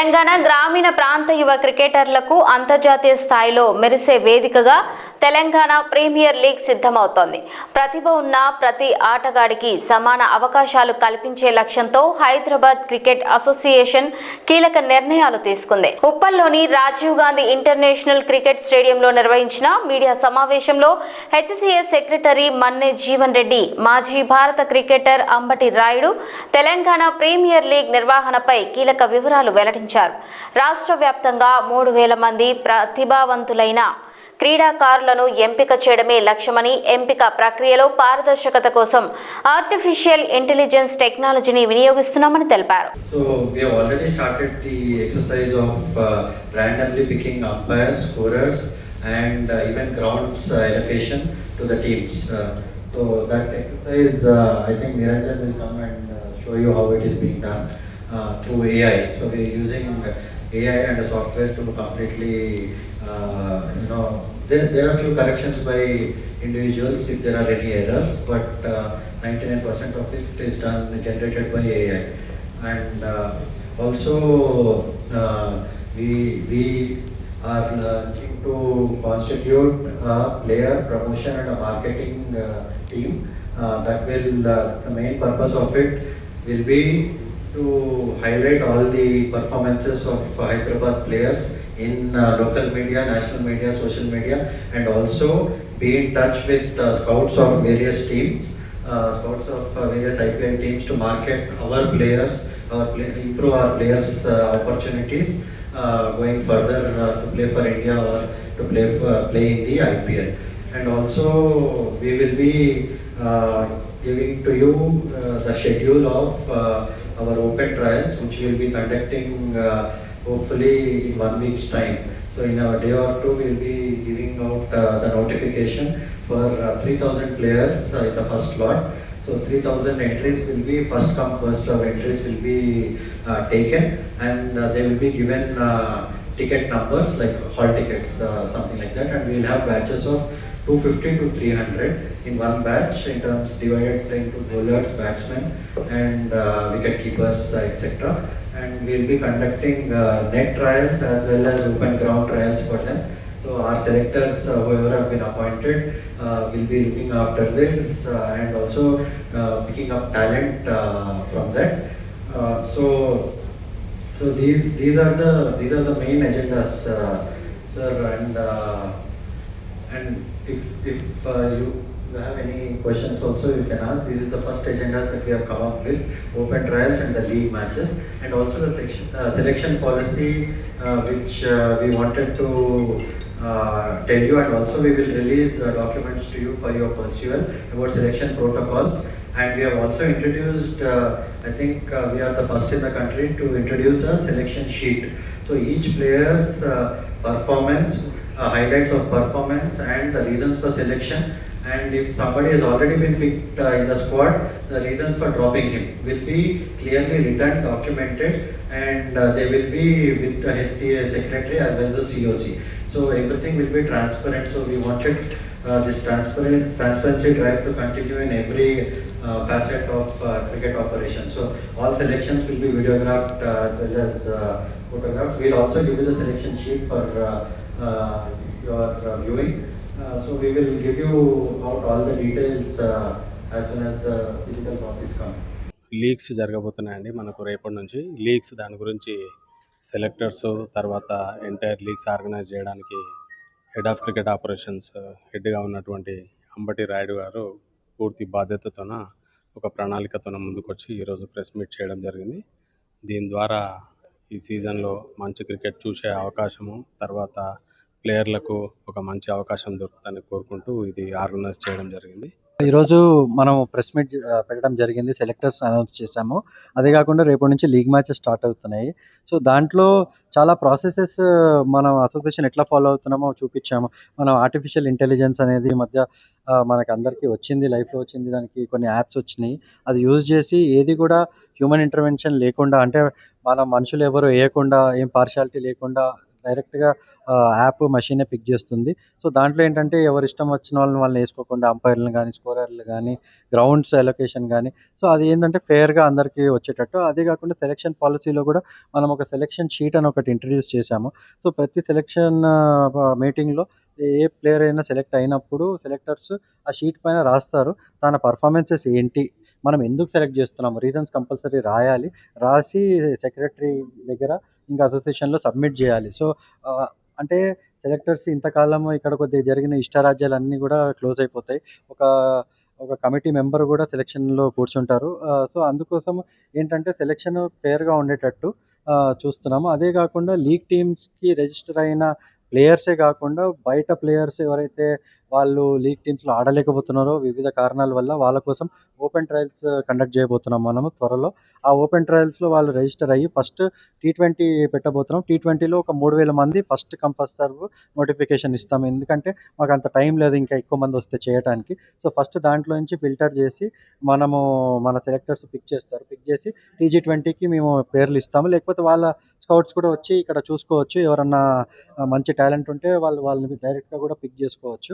తెలంగాణ గ్రామీణ ప్రాంత యువ క్రికెటర్లకు అంతర్జాతీయ స్థాయిలో మెరిసే వేదికగా తెలంగాణ ప్రీమియర్ లీగ్ సిద్ధమవుతోంది. ప్రతిభ ఉన్న ప్రతి ఆటగాడికి సమాన అవకాశాలు కల్పించే లక్ష్యంతో హైదరాబాద్ క్రికెట్ అసోసియేషన్ కీలక నిర్ణయాలు తీసుకుంది. ఉప్పల్లోని రాజీవ్ గాంధీ ఇంటర్నేషనల్ క్రికెట్ స్టేడియంలో నిర్వహించిన మీడియా సమావేశంలో హెచ్సిఏ సెక్రటరీ మన్నె జీవన్ రెడ్డి, మాజీ భారత cricketer Ambati Rayudu Telangana premier league నిర్వహణపై కీలక వివరాలు వెల్లడించారు. రాష్ట్ర వ్యాప్తంగా 3,000 మంది ప్రతిభావంతులైన క్రీడాకారులను ఎంపిక చేయడమే లక్ష్యమని, ఎంపిక ప్రక్రియలో పారదర్శకత కోసం ఆర్టిఫిషియల్ ఇంటెలిజెన్స్ టెక్నాలజీని వినియోగిస్తున్నామని తెలిపారు. So we have already started the exercise of randomly picking umpires, scorers and even grounds allocation to the teams. So that exercise I think Niranjan will come and show you how it is being done through AI. So we are using AI and a software to completely there are few corrections by individuals if there are any errors, but 99% of it is done generated by AI. And also we are looking to constitute a player promotion and a marketing team that will the main purpose of it will be to highlight all the performances of Hyderabad players in local media, national media, social media, and also be in touch with scouts of various teams, scouts of various IPL teams to market our players, improve our players' opportunities going further to play for India or to play in the IPL. And also we will be giving to you the schedule of our open trials, which we will be conducting hopefully in 1 week's time. So in a day or two we will be giving out the notification for 3,000 players in the first lot. So 3,000 entries will be first come first serve entries will be taken, and they will be given ticket numbers like hall tickets, something like that, and we will have batches of 250 to 300 in one batch in terms divided into bowlers, batsmen and wicket keepers, etc. And we will be conducting net trials as well as open ground trials for them. So our selectors, whoever have been appointed, will be looking after this and also picking up talent from that. So these are the main agendas, sir. And if you have any questions also you can ask. This is the first agenda that we have come up with: open trials and the league matches, and also the selection policy which we wanted to tell you, and also we will release documents to you for your pursuit about selection protocols. And we have also introduced, I think we are the first in the country to introduce a selection sheet. So each player's performance, highlights of performance and the reasons for selection, and if somebody has already been picked in the squad, the reasons for dropping him will be clearly written, documented, and they will be with the HCA secretary as well as the COC. So everything will be transparent. So we wanted this transparency drive to continue in every facet of cricket operations. So all selections will be videographed as well as photographed. We'll also give you the selection sheet for your viewing. So we will give you out all the details as soon as the physical copies come. Leagues జరగబోతున్నాయండి మనకు రేపటి నుంచి. Leagues దాని గురించి selectors, తర్వాత entire leagues organise చేయడానికి head of cricket operations హెడ్గా ఉన్నటువంటి అంబటి రాయుడు గారు పూర్తి బాధ్యతతోన ఒక ప్రణాళికతోన ముందుకొచ్చి ఈరోజు ప్రెస్ మీట్ చేయడం జరిగింది. దీని ద్వారా ఈ సీజన్లో మంచి క్రికెట్ చూసే అవకాశము, తర్వాత ప్లేయర్లకు ఒక మంచి అవకాశం దొరుకుతుందని కోరుకుంటూ ఇది ఆర్గనైజ్ చేయడం జరిగింది. ఈరోజు మనం ప్రెస్ మీట్ పెట్టడం జరిగింది. సెలెక్టర్స్ అనౌన్స్ చేశాము. అదే కాకుండా రేపటి నుంచి లీగ్ మ్యాచెస్ స్టార్ట్ అవుతున్నాయి. సో దాంట్లో చాలా ప్రాసెసెస్ మనం అసోసియేషన్ ఎట్లా ఫాలో అవుతున్నామో చూపించాము. మనం ఆర్టిఫిషియల్ ఇంటెలిజెన్స్ అనేది ఈ మధ్య మనకు అందరికీ వచ్చింది, లైఫ్లో వచ్చింది. దానికి కొన్ని యాప్స్ వచ్చినాయి. అది యూజ్ చేసి ఏది కూడా హ్యూమన్ ఇంటర్వెన్షన్ లేకుండా, అంటే మన మనుషులు ఎవరు వేయకుండా, ఏం పార్షాలిటీ లేకుండా డైరెక్ట్‌గా యాప్ మెషినే పిక్ చేస్తుంది. సో, దాంట్లో ఏంటంటే ఎవరిష్టం వచ్చిన వాళ్ళని ఏసుకోకుండా అంపైర్‌లని గానీ, స్కోరర్‌లు గానీ, గ్రౌండ్స్ అలొకేషన్ గానీ, సో, అది ఏందంటే ఫెయిర్‌గా అందరికీ వచ్చేటట్టు. అదే కాకుండా సెలక్షన్ పాలిసీలో గూడా మనం ఒక సెలక్షన్ షీట్ అని ఒకటి ఇంట్రొడ్యూస్ చేశాము. సో, ప్రతి సెలక్షన్ మీటింగ్‌లో ఏ ప్లేయర్ అయినా సెలెక్ట్ అయినప్పుడు సెలెక్టర్స్ ఆ షీట్ పైన రాస్తారు. తన పెర్ఫార్మన్సెస్ ఏంటి? మనం ఎందుకు సెలెక్ట్ చేస్తున్నాము? రీజన్స్ కంపల్సరీ రాయాలి. రాసి సెక్రటరీ దగ్గర ఇంకా అసోసియేషన్‌లో సబ్మిట్ జేయాలి. సో, ఆహ్, అంటే సెలెక్టర్స్ ఇంతకాలం ఇక్కడ కొద్దిగా జరిగిన ఇష్టారాజ్యాలన్నీ గూడా క్లోజ్ అయిపోతాయి. ఒక ఒక కమిటీ మెంబర్ గూడా సెలక్షన్‌లో కూర్చుంటారు. సో, అందుకోసం ఏంటంటే సెలక్షన్ ఫెయిర్‌గా ఉండేటట్టు చూస్తున్నాము. అదే గాకుండా లీగ్ టీమ్స్‌కి రిజిస్టర్ అయిన ప్లేయర్సే గాకుండా బయట ప్లేయర్స్ ఎవరైతే వాళ్ళు లీగ్ టీమ్స్‌లో ఆడలేకపోతున్నారో వివిధ కారణాల వల్ల వాళ్ళ కోసం ఓపెన్ ట్రయల్స్ కండక్ట్ చేయబోతున్నాం మనము త్వరలో. ఆ ఓపెన్ ట్రయల్స్‌లో వాళ్ళు రిజిస్టర్ అయ్యి ఫస్ట్ టీ20 పెట్టబోతున్నాం. టీ20లో ఒక 3000 మంది first come first serve notification ఇస్తాం. ఎందుకంటే మాకంత టైం లేదు ఇంకా ఎక్కువ మందొస్తే చేయటానికి. సో, ఫస్ట్ దాంట్లో నుంచి ఫిల్టర్ చేసి మనము మన సెలెక్టర్స్ పిక్ చేస్తారు. పిక్ చేసి టీజీ20కి మేము పేర్లిస్తాము. లేకపోతే వాళ్ళ స్కౌట్స్ కూడా వచ్చి ఇక్కడ చూసుకోవచ్చు. ఎవరన్నా మంచి టాలెంట్ ఉంటే వాళ్ళని డైరెక్ట్‌గా కూడా పిక్ చేసుకోవచ్చు.